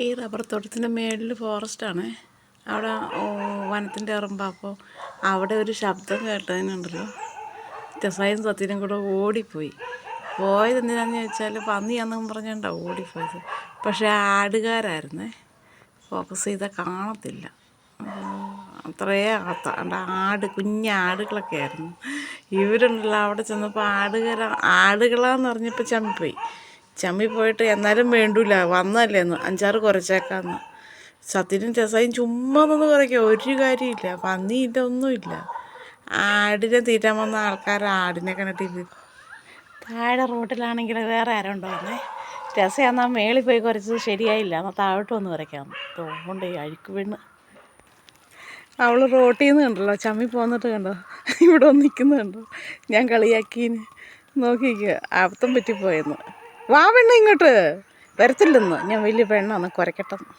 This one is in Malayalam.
ഈ റബ്ബർ തോട്ടത്തിൻ്റെ മേളിൽ ഫോറസ്റ്റാണ്. അവിടെ വനത്തിൻ്റെ ഇറമ്പാണ്. അപ്പോൾ അവിടെ ഒരു ശബ്ദം കേട്ടതിനുണ്ടല്ലോ, ടെസായും സത്യനും കൂടെ ഓടിപ്പോയി. പോയത് എന്തിനാണെന്ന് ചോദിച്ചാൽ പന്നിയാണെന്നും പറഞ്ഞുകൊണ്ടാണ് ഓടിപ്പോയത്. പക്ഷേ ആടുകാരായിരുന്നേ. ഫോക്കസ് ചെയ്താൽ കാണത്തില്ല. അത്രയേ ആട് കുഞ്ഞാടുകളൊക്കെ ആയിരുന്നു. ഇവരുണ്ടല്ലോ അവിടെ ചെന്നപ്പോൾ ആടുകളാന്ന് പറഞ്ഞപ്പോൾ ചമ്മിപ്പോയിട്ട് എന്നാലും വേണ്ടില്ല, വന്നല്ലേ എന്ന് 5-6 കുറച്ചേക്കാന്ന്. സത്യനും ടെസായും ചുമ്മാ നിന്ന് കുറയ്ക്കുക, ഒരു കാര്യമില്ല. പന്നിയില്ല, ഒന്നുമില്ല. ആടിനെ തീറ്റാൻ വന്ന ആൾക്കാർ ആടിനെ കണ്ടിട്ട് താഴെ റോട്ടിലാണെങ്കിൽ വേറെ ആരും ഉണ്ടോ വന്നേ. ടെസയെന്നാൽ മേളിൽ പോയി കുറച്ചത് ശരിയായില്ല, എന്നാൽ താഴോട്ട് വന്ന് കുറയ്ക്കാം. തോണ്ട് അഴുക്ക് വീണ് അവൾ റോട്ടിൽ നിന്ന് കണ്ടല്ലോ ചമ്മി പോന്നിട്ട് കണ്ടോ, ഇവിടെ വന്ന് നിൽക്കുന്നത് കണ്ടോ. ഞാൻ കളിയാക്കീന് നോക്കിക്കുക, അബദ്ധം പറ്റിപ്പോയെന്ന്. വാ പെണ്ണ് ഇങ്ങോട്ട് വരത്തില്ലെന്ന്, ഞാൻ വലിയ പെണ്ണാന്ന് കുരയ്ക്കട്ടെന്ന്.